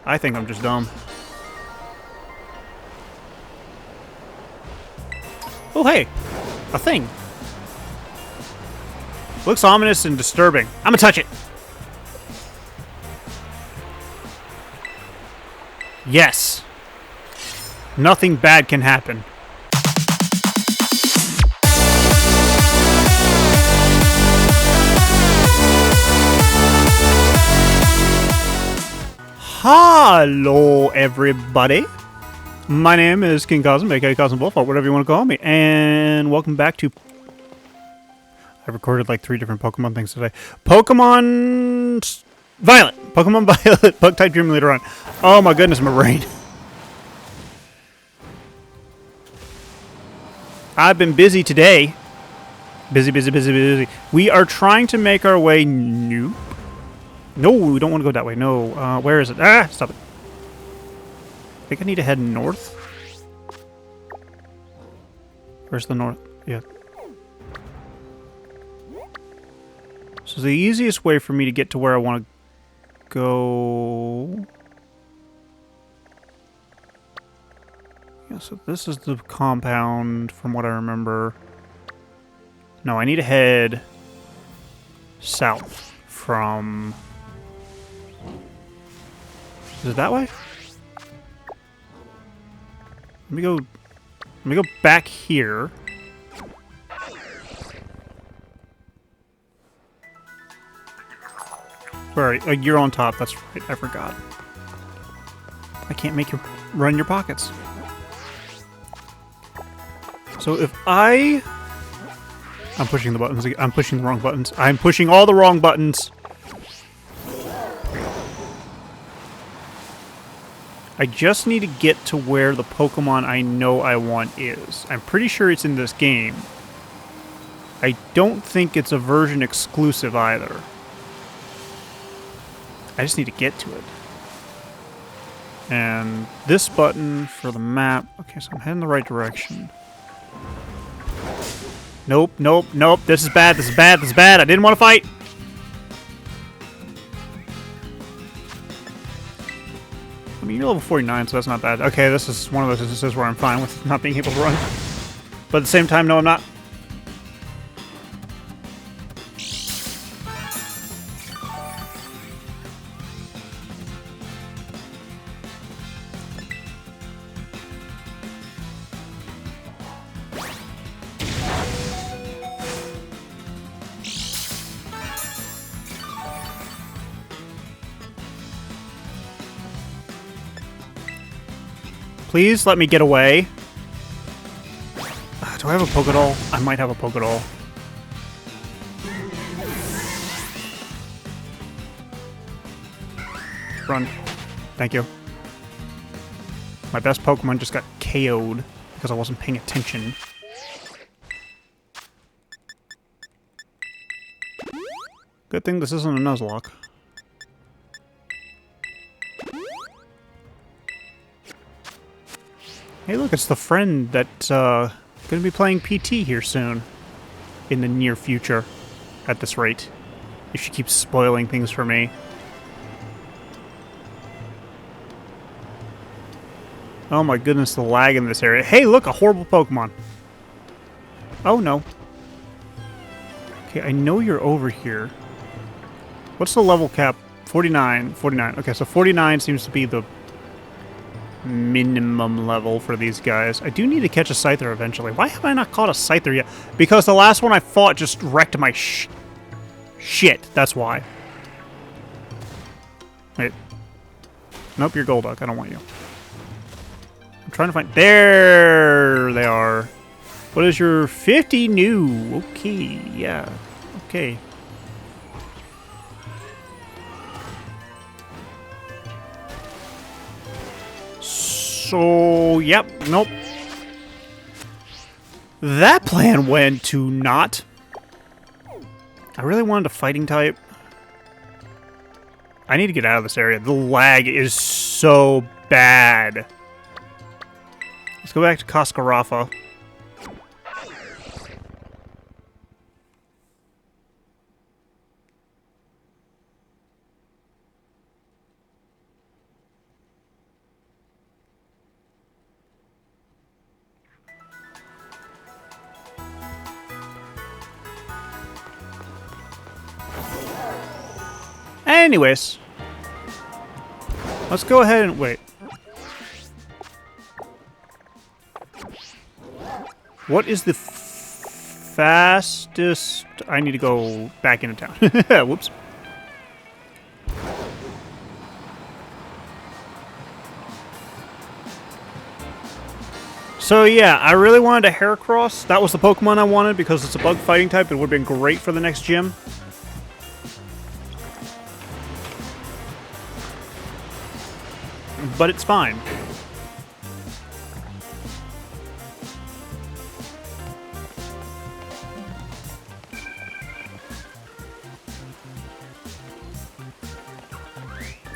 I think I'm just dumb. Oh, hey! A thing. Looks ominous and disturbing. I'm gonna touch it! Yes! Nothing bad can happen. Hello, everybody. My name is King Kazm, aka Kazm Vulfhart, whatever you want to call me, and welcome back to... I recorded like 3 different Pokemon things today. Pokemon... Violet! Pokemon Violet, Bug-type Dream Leader Run. Oh my goodness, my brain. I've been busy today. Busy. We are trying to make our way... Nope. No, we don't want to go that way. No. Where is it? Ah! Stop it. I think I need to head north. Where's the north? Yeah. So the easiest way for me to get to where I want to go... Yeah, so this is the compound from what I remember. No, I need to head south from... Is it that way? Let me go back here. Where are you? You're on top, that's right, I forgot. I can't make you run your pockets. So if I'm pushing the buttons again. I'm pushing the wrong buttons. I'm pushing all the wrong buttons. I just need to get to where the Pokemon I know I want is. I'm pretty sure it's in this game. I don't think it's a version exclusive either. I just need to get to it. And this button for the map... Okay, so I'm heading the right direction. Nope. This is bad. I didn't want to fight. I mean, you're level 49, so that's not bad. Okay, this is one of those instances where I'm fine with not being able to run. But at the same time, no, I'm not. Please let me get away. Do I have a Pokédoll? I might have a Pokédoll. Run. Thank you. My best Pokemon just got KO'd because I wasn't paying attention. Good thing this isn't a Nuzlocke. Hey, look, it's the friend that's going to be playing PT here soon. In the near future, at this rate. If she keeps spoiling things for me. Oh my goodness, the lag in this area. Hey, look, a horrible Pokemon. Oh, no. Okay, I know you're over here. What's the level cap? 49. Okay, so 49 seems to be the... minimum level for these guys. I do need to catch a Scyther eventually. Why have I not caught a Scyther yet? Because the last one I fought just wrecked my shit. That's why. Wait. Nope, you're Golduck. I don't want you. I'm trying to find... There they are. What is your 50 new? Okay, yeah. Okay. So, yep, nope. That plan went to not. I really wanted a fighting type. I need to get out of this area. The lag is so bad. Let's go back to Koskarafa. Anyways, let's go ahead and wait. What is the fastest? I need to go back into town. Whoops. So yeah, I really wanted a Heracross. That was the Pokemon I wanted because it's a bug fighting type. It would have been great for the next gym. But it's fine.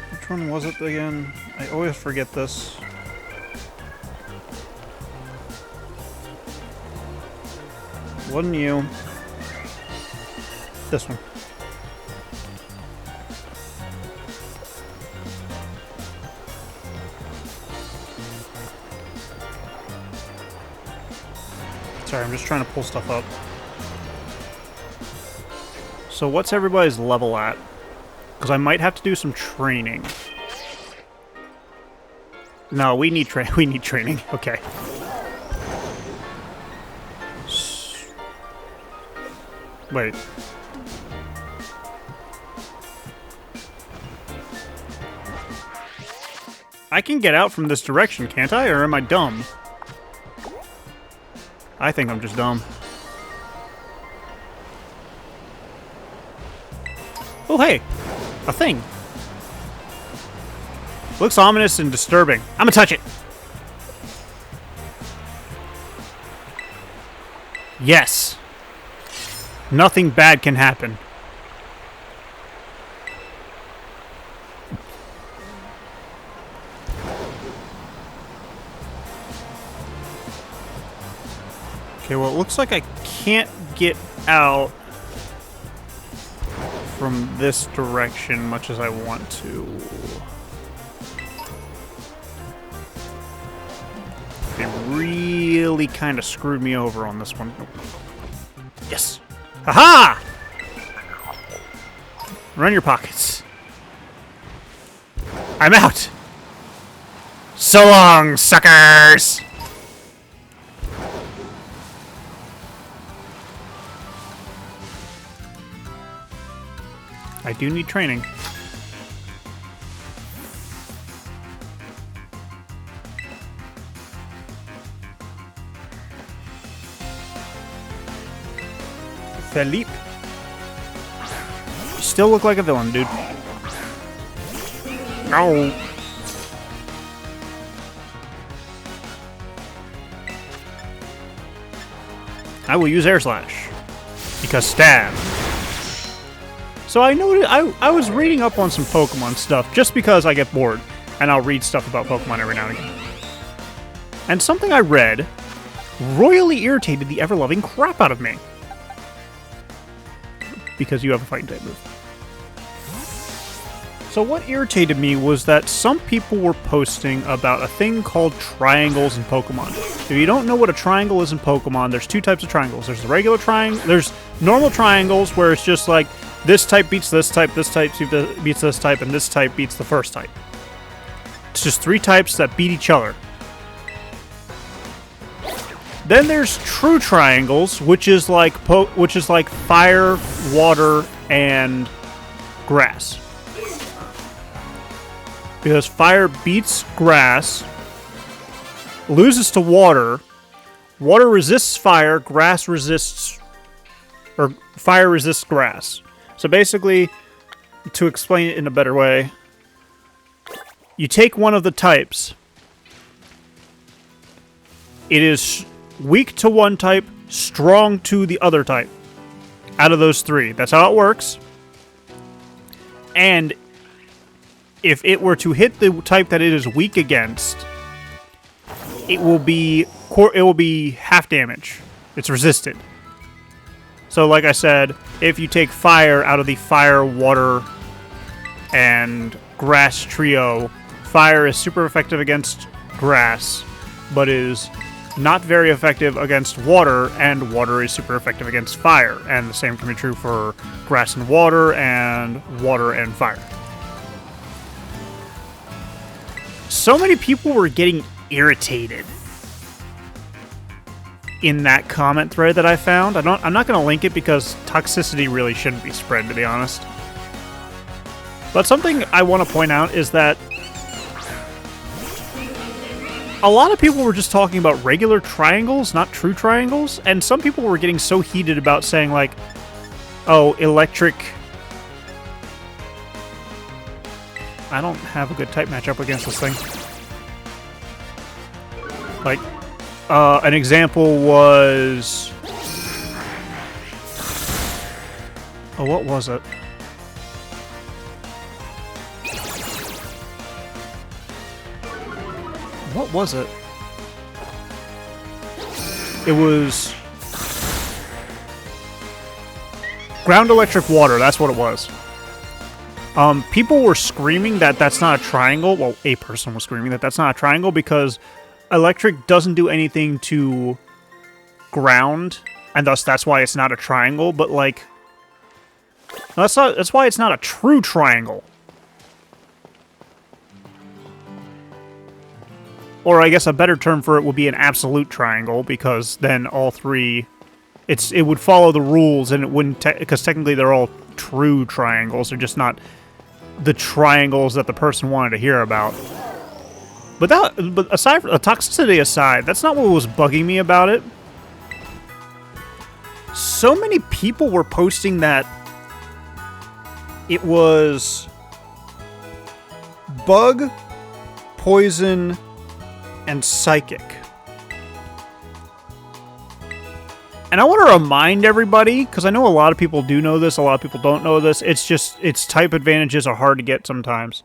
Which one was it again? I always forget this. Wasn't you. This one. Sorry, I'm just trying to pull stuff up. So what's everybody's level at? Because I might have to do some training. No, we need training. Okay. Wait. I can get out from this direction, can't I? Or am I dumb? I think I'm just dumb. Oh, hey! A thing. Looks ominous and disturbing. I'm gonna touch it! Yes! Nothing bad can happen. Okay, well, it looks like I can't get out from this direction much as I want to. They really kind of screwed me over on this one. Nope. Yes! Haha! Run your pockets. I'm out! So long, suckers! I do need training. Philippe. You still look like a villain, dude. No. I will use Air Slash. Because stab. So I noted I was reading up on some Pokemon stuff just because I get bored, and I'll read stuff about Pokemon every now and again. And something I read royally irritated the ever-loving crap out of me. Because you have a fighting type move. So what irritated me was that some people were posting about a thing called triangles in Pokemon. If you don't know what a triangle is in Pokemon, there's two types of triangles. There's the regular triangle, there's normal triangles where it's just like this type beats this type beats this type, and this type beats the first type. It's just three types that beat each other. Then there's true triangles, which is like fire, water, and grass. Because fire beats grass, loses to water, water resists fire, grass resists, or fire resists grass. So basically, to explain it in a better way, you take one of the types. It is weak to one type, strong to the other type. Out of those three. That's how it works. And if it were to hit the type that it is weak against, it will be half damage. It's resisted. So like I said, if you take fire out of the fire, water, and grass trio, fire is super effective against grass, but is not very effective against water, and water is super effective against fire. And the same can be true for grass and water and fire. So many people were getting irritated in that comment thread that I found. I'm not going to link it because toxicity really shouldn't be spread, to be honest. But something I want to point out is that a lot of people were just talking about regular triangles, not true triangles, and some people were getting so heated about saying, like, oh, electric... I don't have a good type matchup against this thing. Like, an example was... Oh, what was it? What was it? It was... ground electric water, that's what it was. People were screaming that that's not a triangle. Well, a person was screaming that that's not a triangle because electric doesn't do anything to ground, and thus that's why it's not a triangle, but, like... That's why it's not a true triangle. Or I guess a better term for it would be an absolute triangle, because then all three... It would follow the rules, and it wouldn't... Because technically they're all true triangles, they're just not the triangles that the person wanted to hear about. But aside from toxicity aside, that's not what was bugging me about it. So many people were posting that it was bug, poison, and psychic. And I want to remind everybody, because I know a lot of people do know this, a lot of people don't know this, it's just, its type advantages are hard to get sometimes.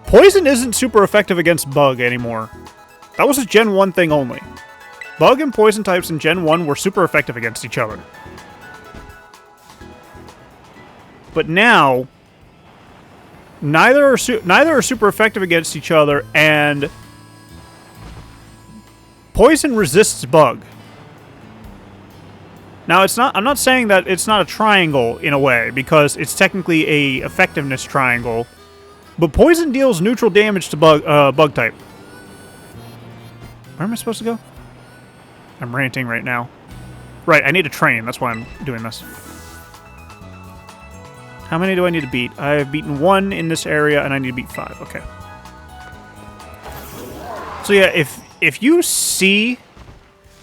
Poison isn't super effective against bug anymore. That was a Gen 1 thing only. Bug and poison types in Gen 1 were super effective against each other. But now, neither are super effective against each other, and poison resists bug. Now, I'm not saying that it's not a triangle in a way, because it's technically a effectiveness triangle, but poison deals neutral damage to bug type. Where am I supposed to go? I'm ranting right now. Right, I need a train. That's why I'm doing this. How many do I need to beat? I've beaten 1 in this area, and I need to beat 5. Okay. So yeah, if you see...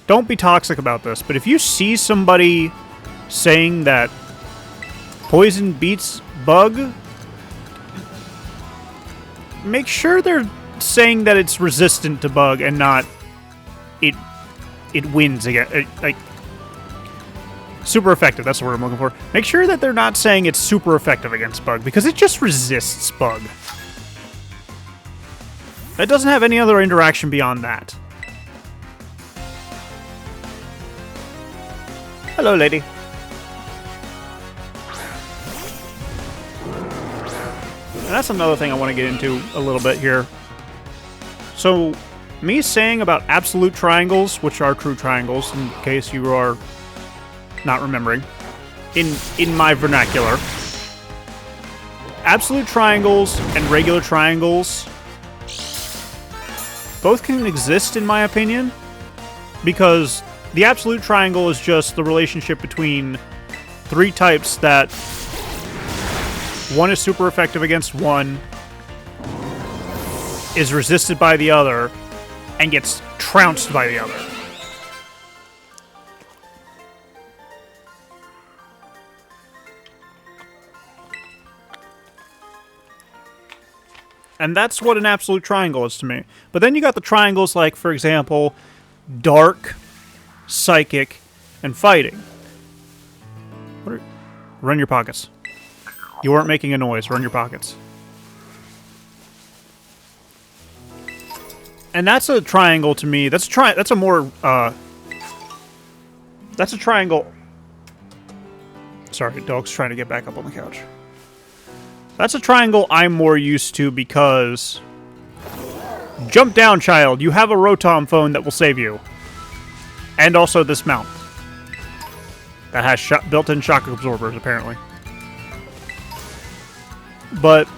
Don't be toxic about this, but if you see somebody saying that poison beats bug, make sure they're saying that it's resistant to bug and not it wins again. Like, super effective, that's the word I'm looking for. Make sure that they're not saying it's super effective against bug, because it just resists bug. It doesn't have any other interaction beyond that. Hello, lady. And that's another thing I want to get into a little bit here. So, me saying about absolute triangles, which are true triangles, in case you are not remembering, in my vernacular, absolute triangles and regular triangles both can exist, in my opinion, because the absolute triangle is just the relationship between 3 types that one is super effective against one, is resisted by the other, and gets trounced by the other. And that's what an absolute triangle is to me. But then you got the triangles like, for example, dark, psychic, and fighting. Run your pockets. You weren't making a noise. Run your pockets. And that's a triangle to me. That's a more that's a triangle. Sorry, dog's trying to get back up on the couch. That's a triangle I'm more used to because Jump down, child. You have a Rotom phone that will save you. And also this mount. That has built-in shock absorbers, apparently. But...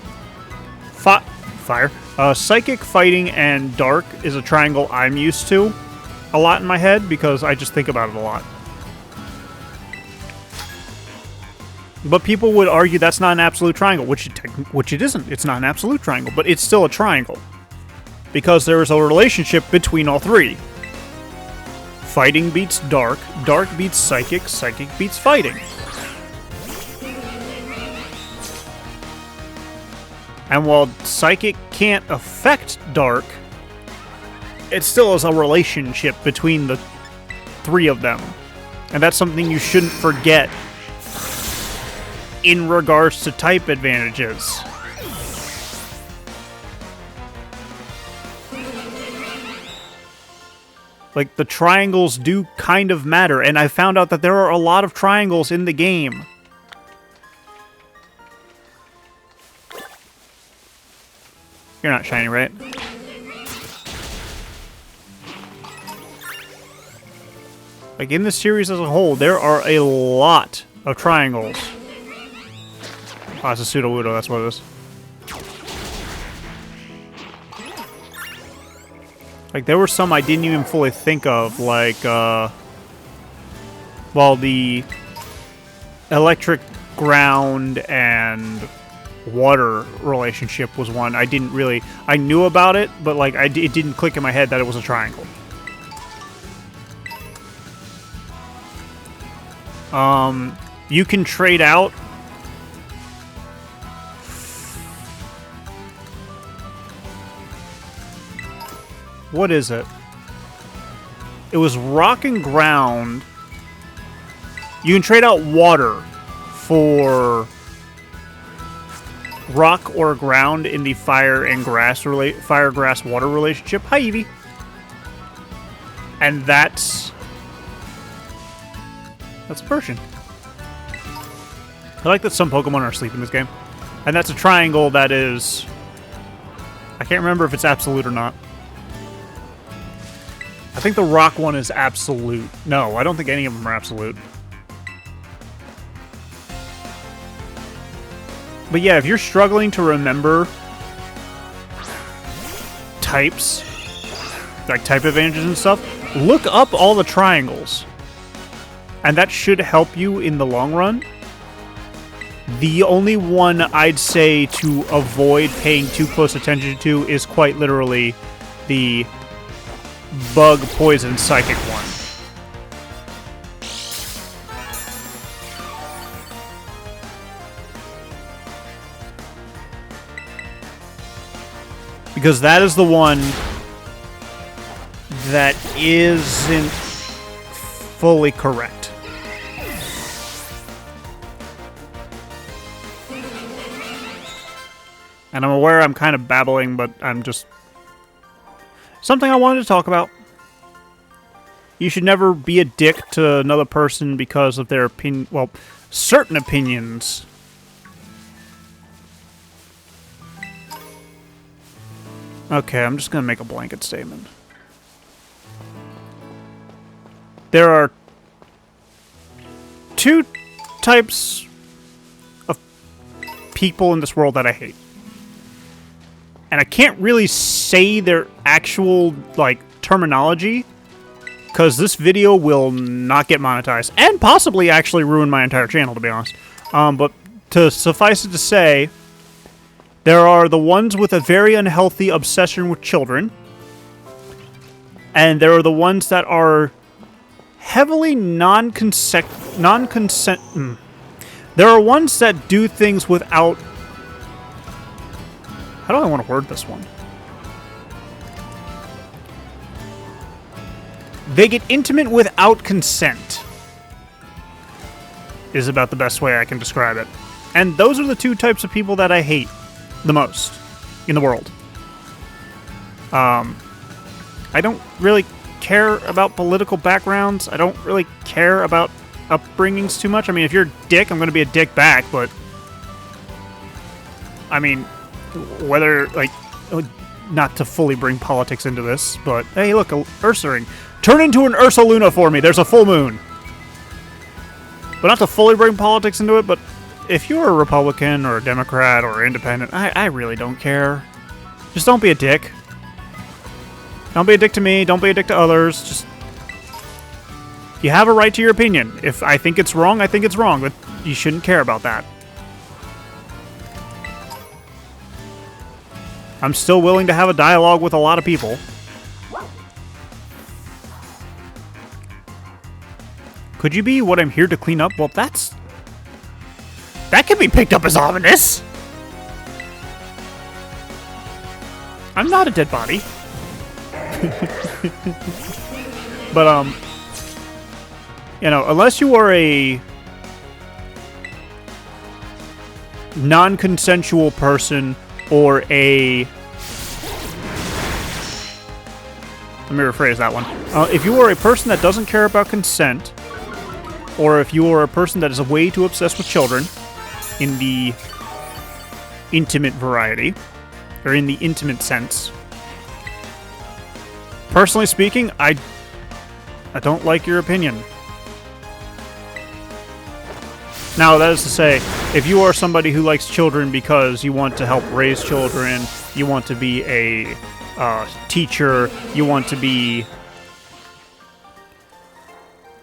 Fire. Psychic, fighting, and dark is a triangle I'm used to a lot in my head because I just think about it a lot. But people would argue that's not an absolute triangle, which it isn't. It's not an absolute triangle, but it's still a triangle. Because there is a relationship between all three. Fighting beats dark, dark beats psychic, psychic beats fighting. And while psychic can't affect dark, it still is a relationship between the three of them. And that's something you shouldn't forget in regards to type advantages. Like, the triangles do kind of matter, and I found out that there are a lot of triangles in the game. You're not shiny, right? Like, in the series as a whole, there are a lot of triangles. Oh, it's a Sudowoodo, that's what it is. Like, there were some I didn't even fully think of, like, well, the electric, ground, and water relationship was one I didn't really... I knew about it, but, like, it didn't click in my head that it was a triangle. You can trade out... What is it? It was rock and ground. You can trade out water for rock or ground in the fire and grass fire-grass water relationship. Hi, Eevee. And that's a Persian. I like that some Pokemon are asleep in this game. And that's a triangle that is... I can't remember if it's absolute or not. I think the rock one is absolute. No, I don't think any of them are absolute. But yeah, if you're struggling to remember types, like type advantages and stuff, look up all the triangles. And that should help you in the long run. The only one I'd say to avoid paying too close attention to is quite literally the bug, poison, psychic one. Because that is the one that isn't fully correct. And I'm aware I'm kind of babbling, but I'm just... something I wanted to talk about. You should never be a dick to another person because of their opinion. Well, certain opinions. Okay, I'm just going to make a blanket statement. There are two types of people in this world that I hate. And I can't really say their actual, like, terminology, because this video will not get monetized, and possibly actually ruin my entire channel, to be honest. But to suffice it to say, there are the ones with a very unhealthy obsession with children, and there are the ones that are heavily non-consent... There are ones that do things without... How do I want to word this one? They get intimate without consent. Is about the best way I can describe it. And those are the two types of people that I hate the most in the world. I don't really care about political backgrounds. I don't really care about upbringings too much. I mean, if you're a dick, I'm going to be a dick back, but... I mean... whether, like, not to fully bring politics into this, but hey, look, a Ursa ring. Turn into an Ursa Luna for me. There's a full moon. But not to fully bring politics into it, but if you're a Republican or a Democrat or independent, I really don't care. Just don't be a dick. Don't be a dick to me. Don't be a dick to others. Just... You have a right to your opinion. If I think it's wrong, I think it's wrong, but you shouldn't care about that. I'm still willing to have a dialogue with a lot of people. Could you be what I'm here to clean up? Well, that can be picked up as ominous. I'm not a dead body. But, you know, unless you are a non-consensual person or a... Let me rephrase that one. If you are a person that doesn't care about consent, or if you are a person that is way too obsessed with children, in the intimate variety, or in the intimate sense, personally speaking, I don't like your opinion. Now, that is to say, if you are somebody who likes children because you want to help raise children, you want to be a teacher, you want to be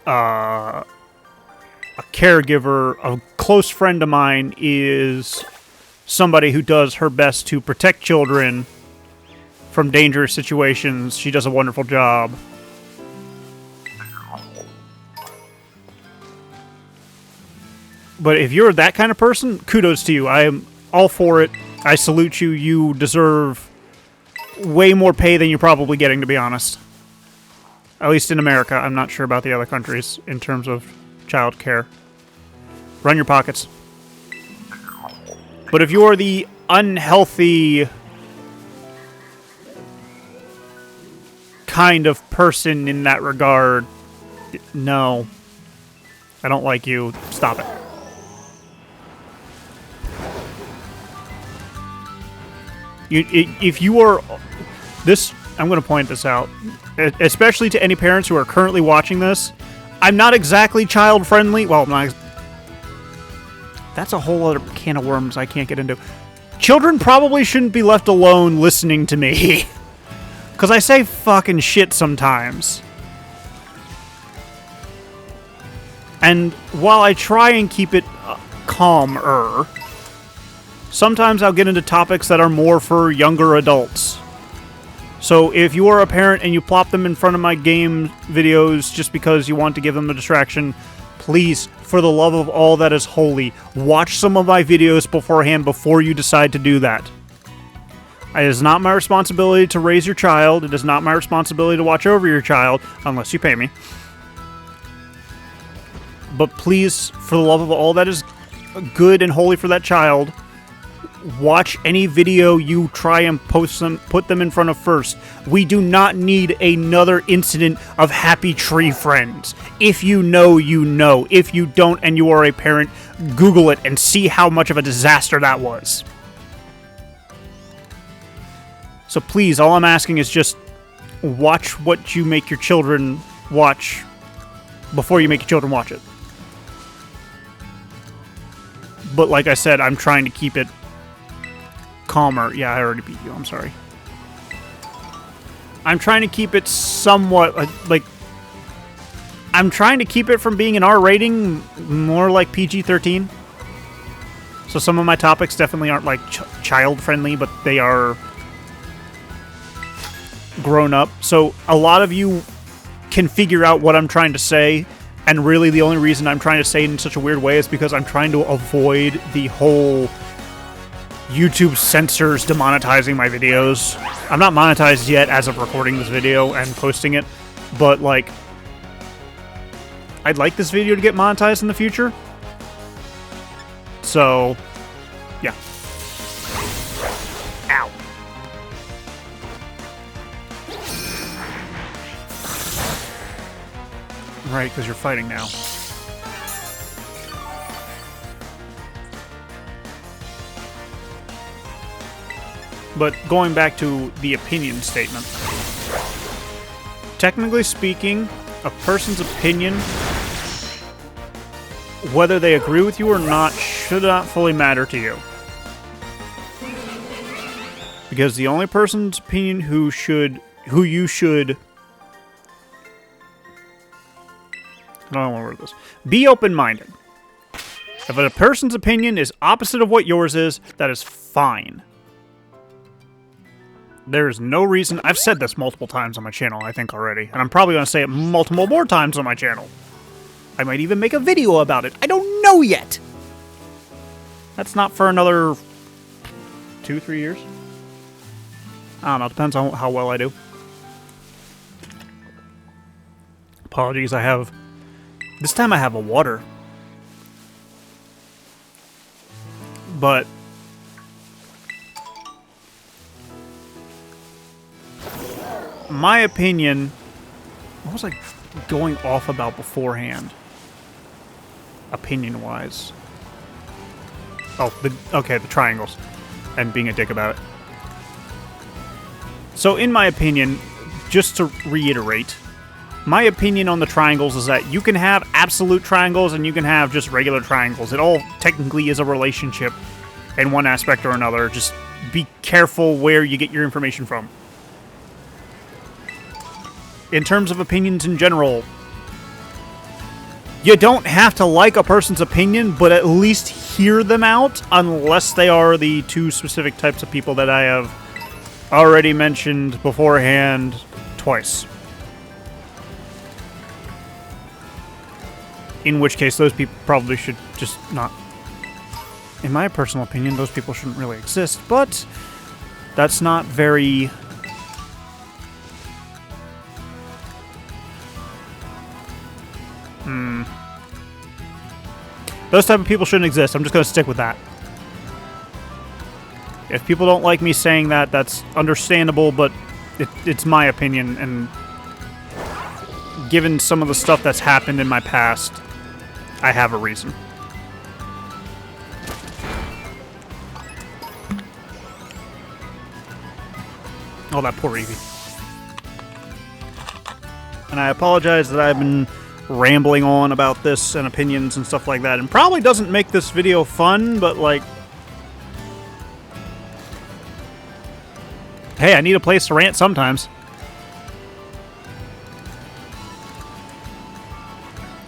a caregiver, a close friend of mine is somebody who does her best to protect children from dangerous situations. She does a wonderful job. But if you're that kind of person, kudos to you. I am all for it. I salute you. You deserve way more pay than you're probably getting, to be honest. At least in America. I'm not sure about the other countries in terms of child care. Run your pockets. But if you're the unhealthy kind of person in that regard, no. I don't like you. Stop it. If you are... This... I'm going to point this out. Especially to any parents who are currently watching this. I'm not exactly child-friendly. Well, I'm not... That's a whole other can of worms I can't get into. Children probably shouldn't be left alone listening to me. Because I say fucking shit sometimes. And while I try and keep it calmer, sometimes I'll get into topics that are more for younger adults. So if you are a parent and you plop them in front of my game videos just because you want to give them a distraction, please, for the love of all that is holy, watch some of my videos beforehand before you decide to do that. It is not my responsibility to raise your child. It is not my responsibility to watch over your child, unless you pay me. But please, for the love of all that is good and holy for that child, watch any video you try and put them in front of first. We do not need another incident of happy tree friends. If you know, you know. If you don't and you are a parent, Google it and see how much of a disaster that was. So please, all I'm asking is just watch what you make your children watch before you make your children watch it. But like I said, I'm trying to keep it calmer. Yeah, I already beat you. I'm sorry. I'm trying to keep it somewhat like I'm trying to keep it from being an R rating more like PG-13. So some of my topics definitely aren't like child friendly, but they are grown up. So a lot of you can figure out what I'm trying to say. And really the only reason I'm trying to say it in such a weird way is because I'm trying to avoid the whole YouTube censors demonetizing my videos. I'm not monetized yet as of recording this video and posting it, but like, I'd like this video to get monetized in the future. So, yeah. Ow. Right, because you're fighting now. But going back to the opinion statement. Technically speaking, a person's opinion, whether they agree with you or not, should not fully matter to you. Because the only person's opinion who you should... I don't want to word this. Be open-minded. If a person's opinion is opposite of what yours is, that is fine. There's no reason... I've said this multiple times on my channel, I think, already. And I'm probably going to say it multiple more times on my channel. I might even make a video about it. I don't know yet! That's not for another 2-3 years. I don't know. Depends on how well I do. Apologies, I have... This time I have a water. But... my opinion... What was I going off about beforehand? Opinion-wise. Oh, okay, the triangles. And being a dick about it. So, in my opinion, just to reiterate, my opinion on the triangles is that you can have absolute triangles and you can have just regular triangles. It all technically is a relationship in one aspect or another. Just be careful where you get your information from. In terms of opinions in general, you don't have to like a person's opinion, but at least hear them out, unless they are the two specific types of people that I have already mentioned beforehand twice. In which case, those people probably should just not... In my personal opinion, those people shouldn't really exist, but that's not very... Those type of people shouldn't exist. I'm just going to stick with that. If people don't like me saying that, that's understandable, but it's my opinion, and given some of the stuff that's happened in my past, I have a reason. Oh, that poor Eevee. And I apologize that I've been rambling on about this and opinions and stuff like that, and probably doesn't make this video fun, but like... Hey, I need a place to rant sometimes.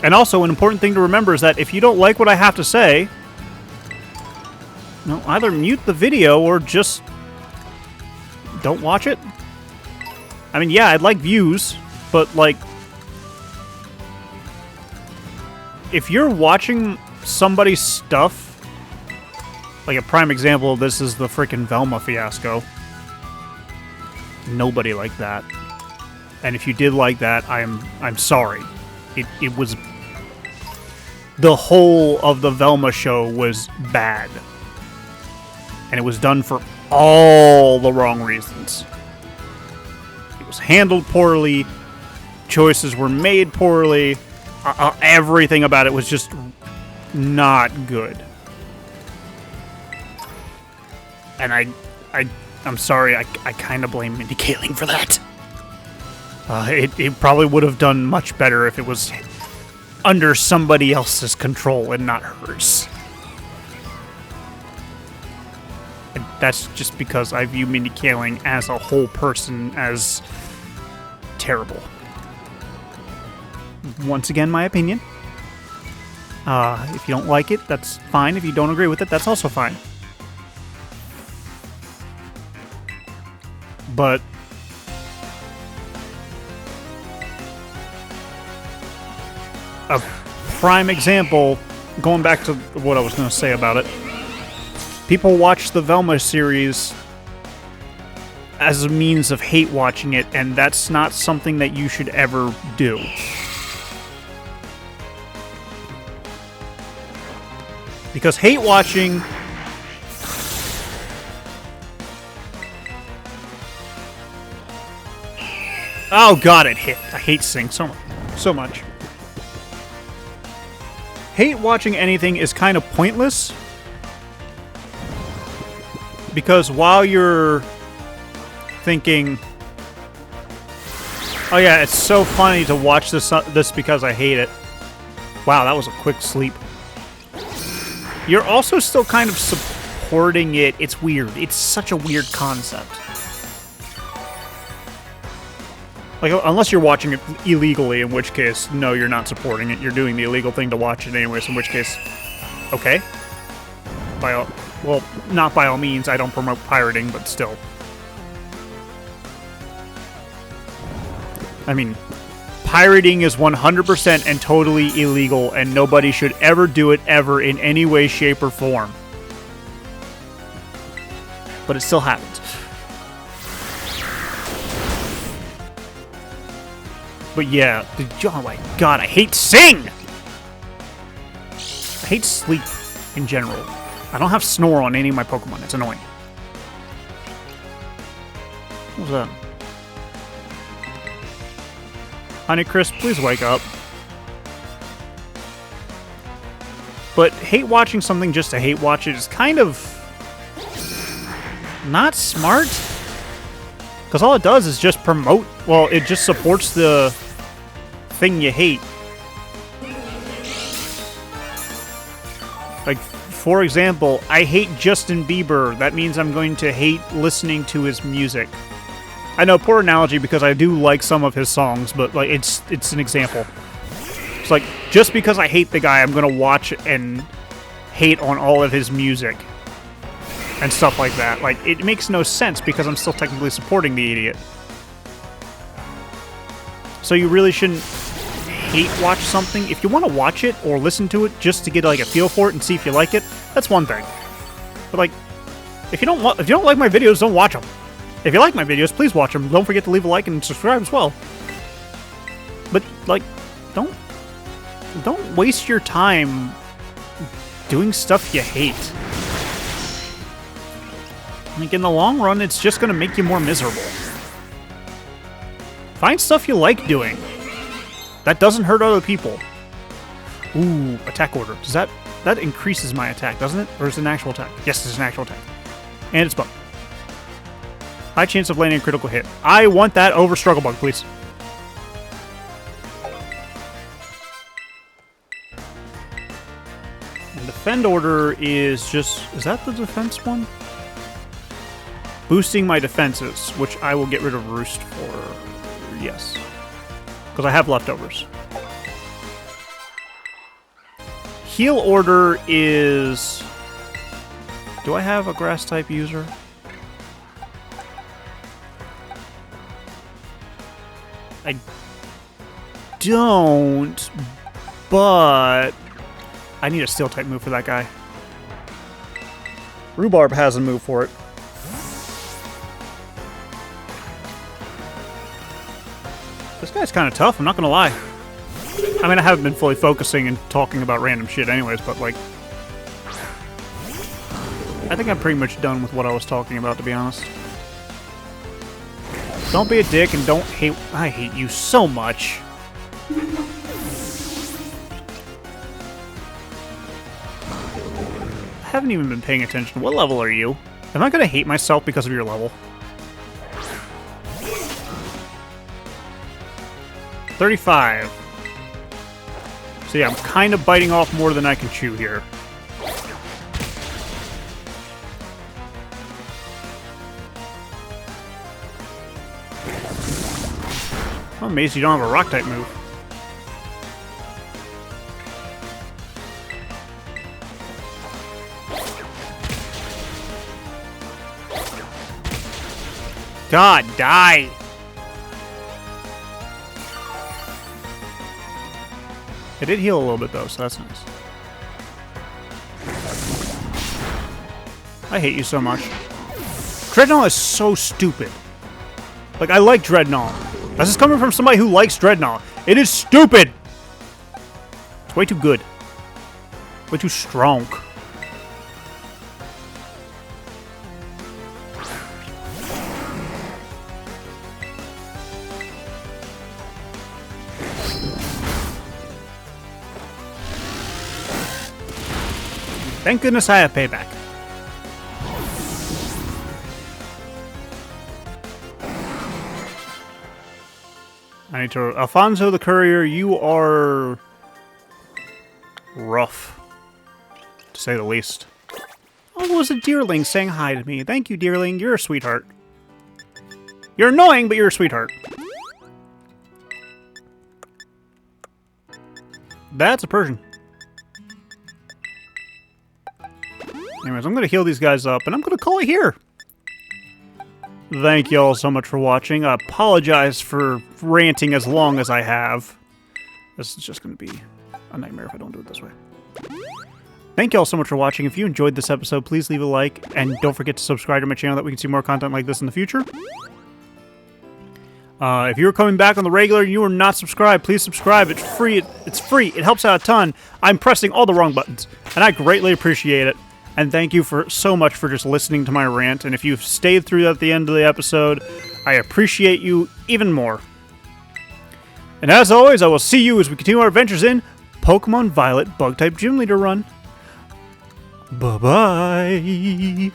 And also, an important thing to remember is that if you don't like what I have to say, no, either mute the video or just don't watch it. I mean, yeah, I'd like views, but like... If you're watching somebody's stuff, like a prime example of this is the frickin' Velma fiasco. Nobody liked that. And if you did like that, I'm sorry. It was... The whole of the Velma show was bad. And it was done for all the wrong reasons. It was handled poorly, choices were made poorly, everything about it was just not good. And I'm sorry, I kind of blame Mindy Kaling for that. It probably would have done much better if it was under somebody else's control and not hers. And that's just because I view Mindy Kaling as a whole person as terrible. Once again, my opinion. If you don't like it, that's fine. If you don't agree with it, that's also fine. But a prime example, going back to what I was going to say about it, people watch the Velma series as a means of hate watching it, and that's not something that you should ever do. Because hate watching... Oh god, it hit. I hate Sing so much. Hate watching anything is kind of pointless. Because while you're thinking, oh yeah, it's so funny to watch this because I hate it. Wow, that was a quick sleep. You're also still kind of supporting it. It's weird. It's such a weird concept. Like, unless you're watching it illegally, in which case, no, you're not supporting it. You're doing the illegal thing to watch it anyways, in which case, okay. Well, not by all means, I don't promote pirating, but still. I mean, pirating is 100% and totally illegal, and nobody should ever do it ever in any way, shape, or form. But it still happens. But yeah, oh my god, I hate Sing! I hate sleep in general. I don't have Snore on any of my Pokemon. It's annoying. What was that? Honeycrisp, please wake up. But hate watching something just to hate watch it is kind of not smart. Because all it does is just promote, well, it just supports the thing you hate. Like, for example, I hate Justin Bieber. That means I'm going to hate listening to his music. I know, poor analogy, because I do like some of his songs, but like it's an example. It's like, just because I hate the guy, I'm going to watch and hate on all of his music. And stuff like that. Like, it makes no sense because I'm still technically supporting the idiot. So you really shouldn't hate watch something. If you want to watch it or listen to it just to get like a feel for it and see if you like it, that's one thing. But like, if you don't like my videos, don't watch them. If you like my videos, please watch them. Don't forget to leave a like and subscribe as well. But like, don't waste your time doing stuff you hate. Like, in the long run, it's just gonna make you more miserable. Find stuff you like doing. That doesn't hurt other people. Ooh, attack order. Does that increases my attack, doesn't it? Or is it an actual attack? Yes, it's an actual attack. And it's bug. High chance of landing a critical hit. I want that over Struggle Bug, please. And defend order is just... Is that the defense one? Boosting my defenses, which I will get rid of Roost for... Yes. Because I have leftovers. Heal order is... Do I have a Grass-type user? I don't, but I need a Steel-type move for that guy. Rhubarb has a move for it. This guy's kind of tough, I'm not gonna lie. I mean, I haven't been fully focusing and talking about random shit anyways, but like... I think I'm pretty much done with what I was talking about, to be honest. Don't be a dick and don't hate... I hate you so much. I haven't even been paying attention. What level are you? Am I gonna hate myself because of your level? 35. So yeah, I'm kind of biting off more than I can chew here. I'm amazed you don't have a Rock-type move. God, die! It did heal a little bit though, so that's nice. I hate you so much. Dreadnought is so stupid. Like, I like Dreadnought. This is coming from somebody who likes Dreadnought. It is stupid! It's way too good. Way too strong. Thank goodness I have payback. I need to... Alfonso the Courier, you are... rough. To say the least. Oh, it was a deerling saying hi to me. Thank you, deerling. You're a sweetheart. You're annoying, but you're a sweetheart. That's a Persian. Anyways, I'm going to heal these guys up, and I'm going to call it here. Thank you all so much for watching. I apologize for ranting as long as I have. This is just going to be a nightmare if I don't do it this way. Thank you all so much for watching. If you enjoyed this episode, please leave a like, and don't forget to subscribe to my channel that we can see more content like this in the future. If you're coming back on the regular and you are not subscribed, please subscribe. It's free. It's free. It helps out a ton. I'm pressing all the wrong buttons, and I greatly appreciate it. And thank you so much for just listening to my rant. And if you've stayed through at the end of the episode, I appreciate you even more. And as always, I will see you as we continue our adventures in Pokemon Violet Bug-type Gym Leader Run. Bye-bye.